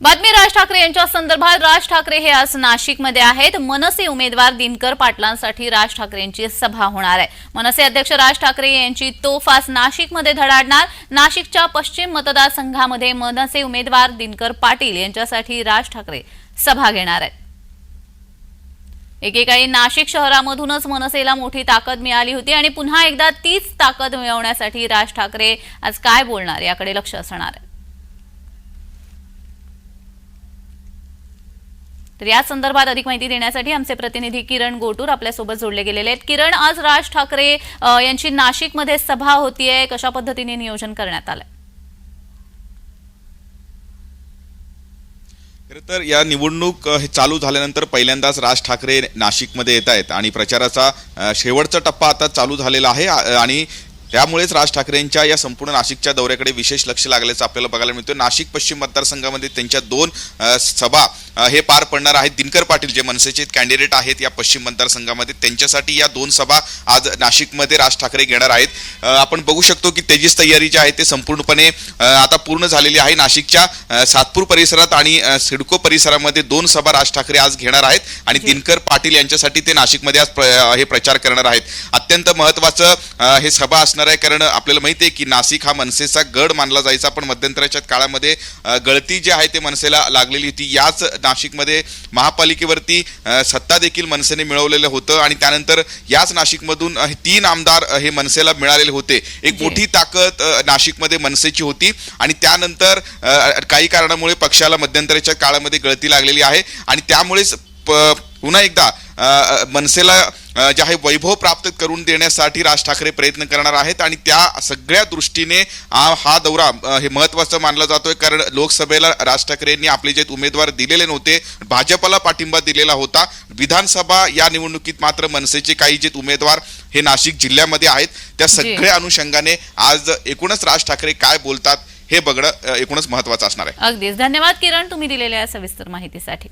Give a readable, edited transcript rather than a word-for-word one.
बातमी राज ठाकरे यांच्या संदर्भात। राज ठाकरे हे आज नाशिकमध्ये आहेत। मनसे उमेदवार दिनकर पाटलांसाठी राज ठाकरेंची सभा होणार आहे। मनसे अध्यक्ष राज ठाकरे यांची तोफ आज नाशिकमध्ये धडाडणार। नाशिकच्या पश्चिम मतदारसंघामध्ये मनसे उमेदवार दिनकर पाटील यांच्यासाठी राज ठाकरे सभा घेणार आहेत। एकेकाळी नाशिक शहरामधूनच मनसेला मोठी ताकद मिळाली होती आणि पुन्हा एकदा तीच ताकद मिळवण्यासाठी राज ठाकरे आज काय बोलणार याकडे लक्ष असणार आहे। तर या संदर्भात अधिक माहिती देण्यासाठी आमचे प्रतिनिधी किरण गोटूर आपल्यासोबत जोडले गेलेले आहेत। किरण, आज राज ठाकरे यांची नाशिकमध्ये सभा होतीये, कशा पद्धतीने नियोजन करण्यात आलंय? तर या निवडणूक चालू झाल्यानंतर पहिल्यांदाच राज ठाकरे नाशिकमध्ये येत आहेत आणि प्रचाराचा शेवटचा टप्पा आता चालू झालेला आहे आणि त्यामुळेच राज ठाकरेंच्या या संपूर्ण नाशिकच्या दौऱ्याकडे विशेष लक्ष लागल्याचं आपल्याला बघायला मिळतं। नाशिक पश्चिम मतदारसंघामध्ये त्यांच्या दोन सभा हे पार पडणार आहेत। दिनकर पाटील जे मनसेचे कॅन्डिडेट आहेत या पश्चिम मतदारसंघामध्ये, त्यांच्यासाठी या दोन सभा आज नाशिकमध्ये राज ठाकरे घेणार आहेत। आपण बघू शकतो की त्याचीच तयारी जी आहे ते संपूर्णपणे आता पूर्ण झालेली आहे। नाशिकच्या सातपूर परिसरात आणि सिडको परिसरामध्ये दोन सभा राज ठाकरे आज घेणार आहेत आणि दिनकर पाटील यांच्यासाठी ते नाशिकमध्ये आज हे प्रचार करणार आहेत। अत्यंत महत्त्वाचं हे सभा असणार आहे, कारण आपल्याला माहिती आहे की नाशिक हा मनसेचा गड मानला जायचा, पण मध्यंतराच्या काळामध्ये गळती जी आहे ते मनसेला लागलेली होती। याच नाशिकमध्ये महापालिकेवरती सत्ता देखील मनसेने मिळवलेलं होतं आणि त्यानंतर याच नाशिकमधून 3 आमदार हे मनसेला मिळालेले होते। एक मोठी ताकद नाशिकमध्ये मनसेची होती आणि त्यानंतर काही कारणामुळे पक्षाला मध्यंतराच्या काळामध्ये गळती लागलेली आहे आणि त्यामुळेच पुन्हा एकदा मनसेला जे आहे वैभव प्राप्त करून देण्यासाठी राज ठाकरे प्रयत्न करणार आहेत आणि त्या सगळ्या दृष्टीने हा दौरा हे महत्त्वाचा मानला जातोय, कारण लोकसभेला राज ठाकरेंनी आपले जे उमेदवार दिलेले नव्हते, भाजपला पाठिंबा दिलेला होता। विधानसभा या निवडणुकीत मात्र मनसेचे काही जे उमेदवार हे नाशिक जिल्ह्यामध्ये आहेत, त्या सगळ्या अनुषंगाने आज एकूणच राज ठाकरे काय बोलतात हे बघणं एकूणच महत्त्वाचं असणार आहे। अगदीच धन्यवाद किरण, तुम्ही दिलेल्या सविस्तर माहितीसाठी।